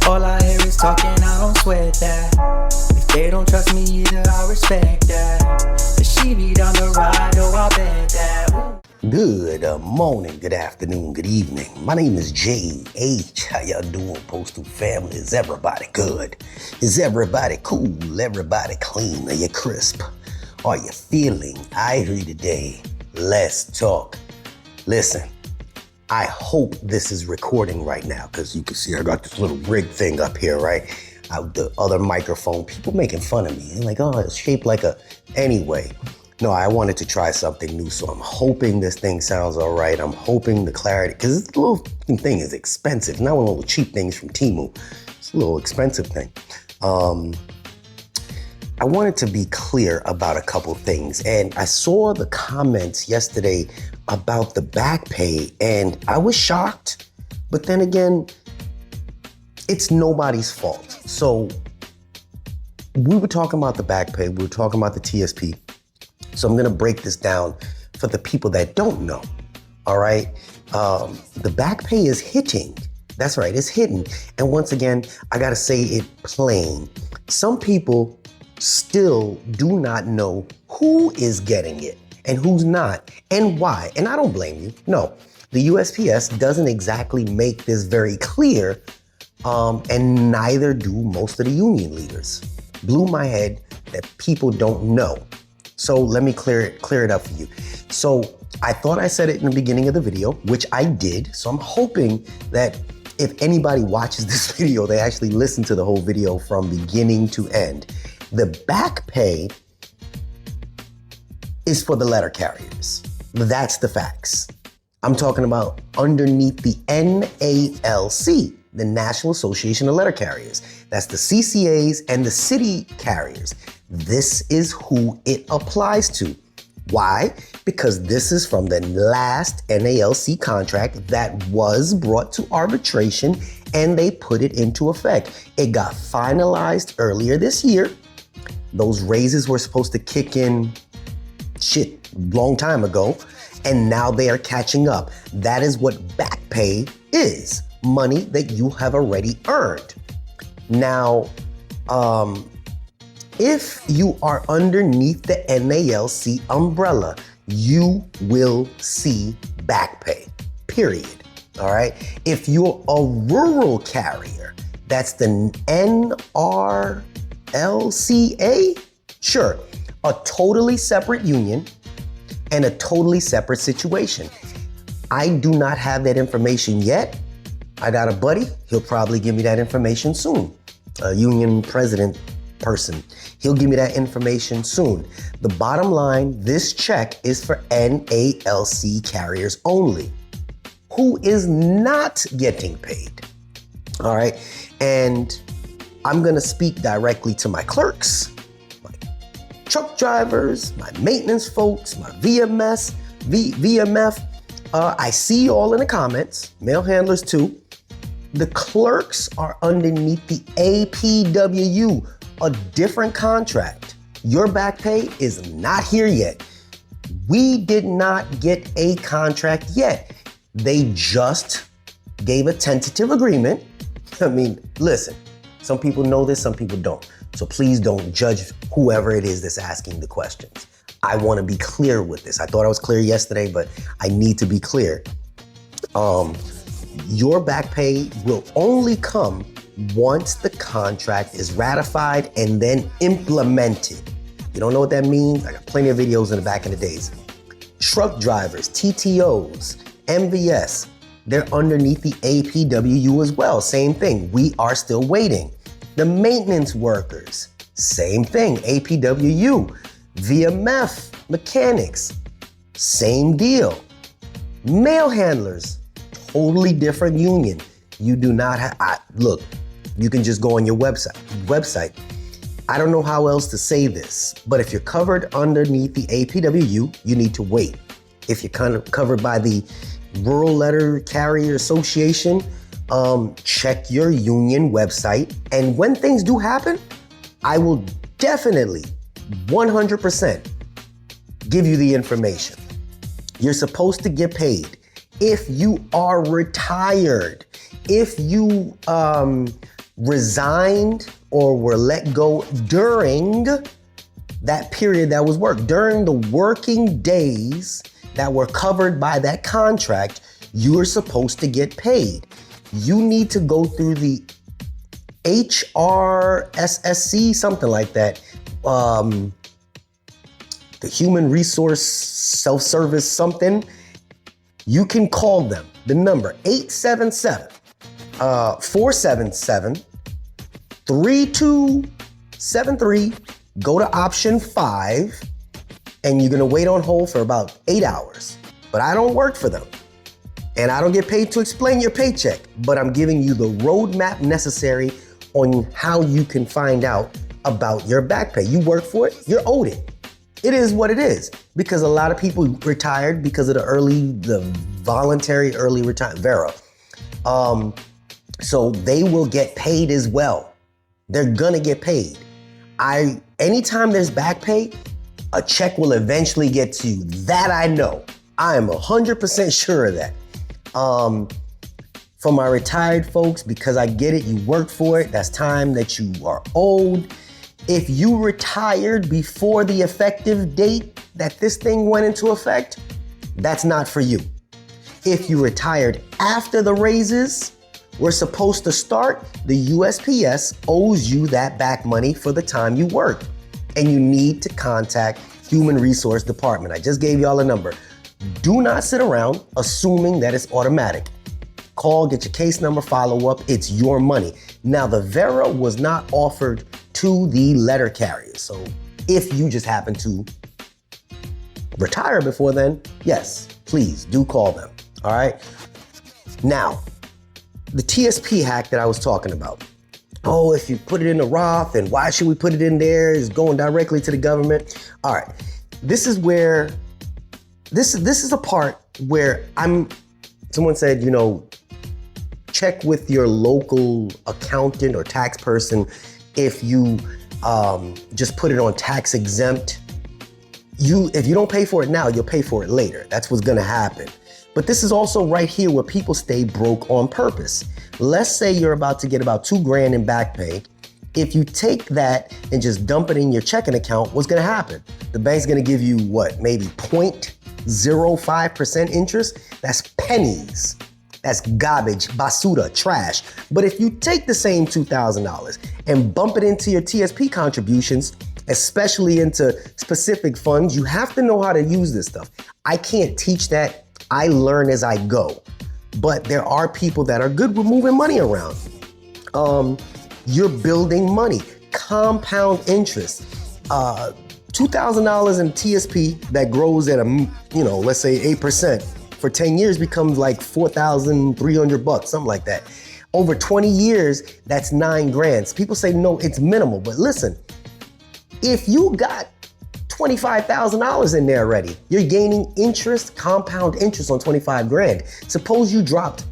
All I hear is talking, I don't sweat that. If they don't trust me either, I respect that. But she be down the ride, oh, I bet that. Good morning, good afternoon, good evening. My name is J.H. How y'all doing, Postal family? Is everybody good? Is everybody cool? Everybody clean? Are you crisp? Are you feeling ivory today? Let's talk. Listen, I hope this is recording right now because you can see I got this little rig thing up here, right? The other microphone, people making fun of me. They're like, oh, it's shaped like a... Anyway. No, I wanted to try something new, so I'm hoping this thing sounds all right. I'm hoping the clarity, because this little thing is expensive. Not one of those cheap things from Temu. It's a little expensive thing. I wanted to be clear about a couple things, and I saw the comments yesterday about the back pay, and I was shocked, but then again, it's nobody's fault. So we were talking about the back pay, we were talking about the TSP. So I'm gonna break this down for the people that don't know, all right? The back pay is hitting. That's right, it's hitting. And once again, I gotta say it plain. Some people still do not know who is getting it and who's not and why. And I don't blame you, no. The USPS doesn't exactly make this very clear, and neither do most of the union leaders. Blew my head that people don't know. So let me clear it up for you. So I thought I said it in the beginning of the video, which I did. So I'm hoping that if anybody watches this video, they actually listen to the whole video from beginning to end. The back pay is for the letter carriers. That's the facts. I'm talking about underneath the NALC, the National Association of Letter Carriers. That's the CCAs and the city carriers. This is who it applies to. Why? Because this is from the last NALC contract that was brought to arbitration and they put it into effect. It got finalized earlier this year. Those raises were supposed to kick in long time ago, and now they are catching up. That is what back pay is. Money that you have already earned. Now, if you are underneath the NALC umbrella, you will see back pay, period, all right? If you're a rural carrier, that's the NRLCA, sure, a totally separate union and a totally separate situation. I do not have that information yet. I got a buddy, he'll probably give me that information soon. A union president person, he'll give me that information soon. The bottom line, this check is for NALC carriers only. Who is not getting paid, all right? And I'm gonna speak directly to my clerks, my truck drivers, my maintenance folks, my VMF. I see you all in the comments, mail handlers too. The clerks are underneath the APWU, a different contract. Your back pay is not here yet. We did not get a contract yet. They just gave a tentative agreement. I mean, listen, some people know this, some people don't. So please don't judge whoever it is that's asking the questions. I want to be clear with this. I thought I was clear yesterday, but I need to be clear. Your back pay will only come once the contract is ratified and then implemented. You don't know what that means? I got plenty of videos in the back in the days. Truck drivers, TTOs, MVS, they're underneath the APWU as well. Same thing, we are still waiting. The maintenance workers, same thing, APWU. VMF, mechanics, same deal. Mail handlers, totally different union. You do not have, look, you can just go on your website. I don't know how else to say this, but if you're covered underneath the APWU, you need to wait. If you're kind of covered by the Rural Letter Carrier Association, check your union website. And when things do happen, I will definitely 100% give you the information. You're supposed to get paid. If you are retired, if you resigned or were let go during that period that was worked, during the working days that were covered by that contract, you are supposed to get paid. You need to go through the HRSSC, something like that. The Human Resource Self-Service something. You can call them. The number 877-477-3273. Go to option 5, and you're gonna wait on hold for about 8 hours. But I don't work for them, and I don't get paid to explain your paycheck, but I'm giving you the roadmap necessary on how you can find out about your back pay. You work for it, you're owed it. It is what it is, because a lot of people retired because of the voluntary early retirement, VERA. So they will get paid as well. They're gonna get paid. Anytime there's back pay, a check will eventually get to you. That I know. I am 100% sure of that. For my retired folks, because I get it, you worked for it, that's time that you are owed. If you retired before the effective date that this thing went into effect, that's not for you. If you retired after the raises were supposed to start, the USPS owes you that back money for the time you worked. And you need to contact Human Resource Department. I just gave y'all a number. Do not sit around assuming that it's automatic. Call, get your case number, follow up. It's your money. Now, the VERA was not offered to the letter carriers. So if you just happen to retire before then, yes, please do call them. All right. Now, the TSP hack that I was talking about. Oh, if you put it in a Roth, and why should we put it in there? It's going directly to the government. All right. This is where, this is a part where someone said, check with your local accountant or tax person if you just put it on tax exempt. If you don't pay for it now, you'll pay for it later. That's what's gonna happen. But this is also right here where people stay broke on purpose. Let's say you're about to get about $2,000 in back pay. If you take that and just dump it in your checking account, what's gonna happen? The bank's gonna give you what, maybe 0.05% interest? That's pennies. That's garbage, basura, trash. But if you take the same $2,000 and bump it into your TSP contributions, especially into specific funds, you have to know how to use this stuff. I can't teach that. I learn as I go. But there are people that are good with moving money around. You're building money, compound interest. $2,000 in TSP that grows at let's say 8% for 10 years becomes like $4,300, something like that. Over 20 years, that's $9,000. People say, no, it's minimal, but listen, if you got $25,000 in there already, you're gaining interest, compound interest on $25,000. Suppose you dropped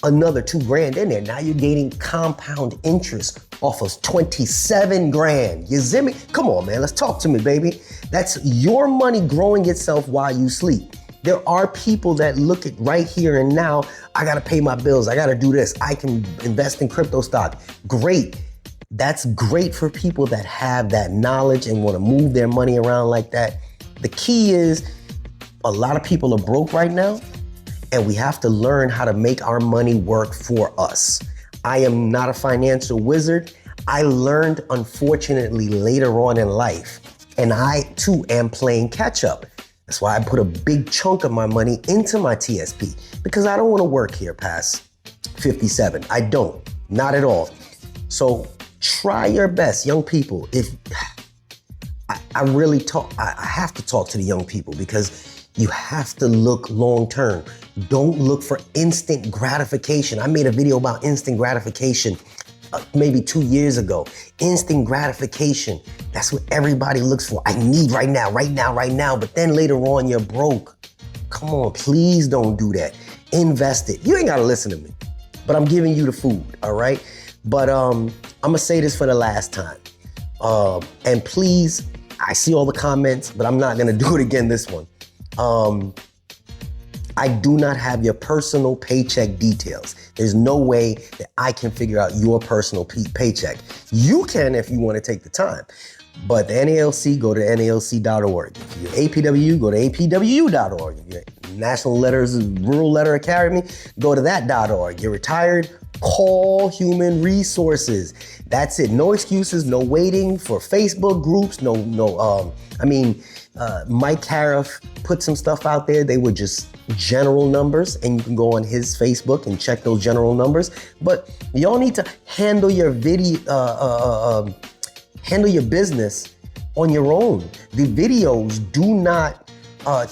another $2,000 in there. Now you're gaining compound interest off of $27,000. You see me? Come on, man, let's talk to me, baby. That's your money growing itself while you sleep. There are people that look at right here and now, I gotta pay my bills, I gotta do this, I can invest in crypto stock. Great. That's great for people that have that knowledge and wanna move their money around like that. The key is, a lot of people are broke right now, and we have to learn how to make our money work for us. I am not a financial wizard. I learned, unfortunately, later on in life, and I too am playing catch up. That's why I put a big chunk of my money into my TSP, because I don't wanna work here past 57. I don't, not at all. So try your best, young people. I have to talk to the young people, because you have to look long term. Don't look for instant gratification. I made a video about instant gratification maybe 2 years ago. Instant gratification, that's what everybody looks for. I need right now, right now, right now, but then later on you're broke. Come on, please don't do that. Invest it. You ain't gotta listen to me, but I'm giving you the food, all right? But I'm gonna say this for the last time. And please, I see all the comments, but I'm not gonna do it again this one. I do not have your personal paycheck details. There's no way that I can figure out your personal paycheck. You can if you want to take the time. But the NALC, go to NALC.org. If you're APWU, go to APWU.org. If you're National Letters, Rural Letter Academy, go to that.org. You're retired, call Human Resources. That's it. No excuses, no waiting for Facebook groups, Mike Cariff put some stuff out there. They were just general numbers, and you can go on his Facebook and check those general numbers. But y'all need to handle your handle your business on your own. The videos do not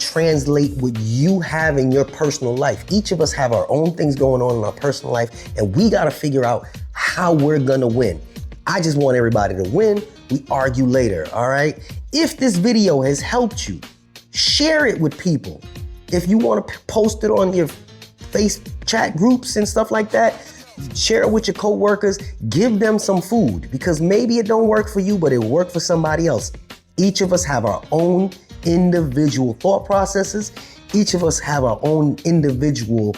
translate what you have in your personal life. Each of us have our own things going on in our personal life, and we gotta figure out how we're gonna win. I just want everybody to win. We argue later, all right? If this video has helped you, share it with people. If you wanna post it on your face chat groups and stuff like that, share it with your coworkers, give them some food, because maybe it don't work for you, but it will work for somebody else. Each of us have our own individual thought processes. Each of us have our own individual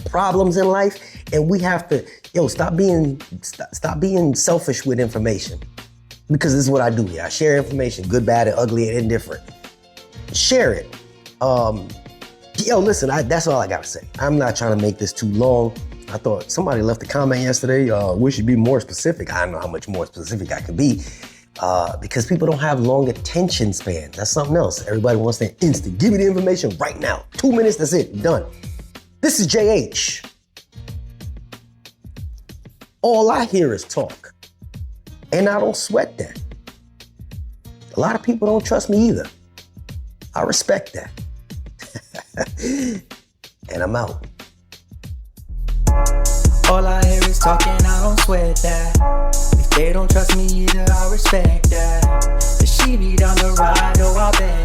problems in life, and we have to, stop being selfish with information. Because this is what I do here. I share information, good, bad, and ugly, and indifferent. Share it. Listen, that's all I gotta say. I'm not trying to make this too long. I thought somebody left a comment yesterday, we should be more specific. I don't know how much more specific I can be because people don't have long attention spans. That's something else. Everybody wants that instant. Give me the information right now. 2 minutes, that's it, done. This is JH. All I hear is talk, and I don't sweat that. A lot of people don't trust me either. I respect that. And I'm out. All I hear is talking, I don't sweat that. If they don't trust me either, I respect that. The she be down the ride, oh I bet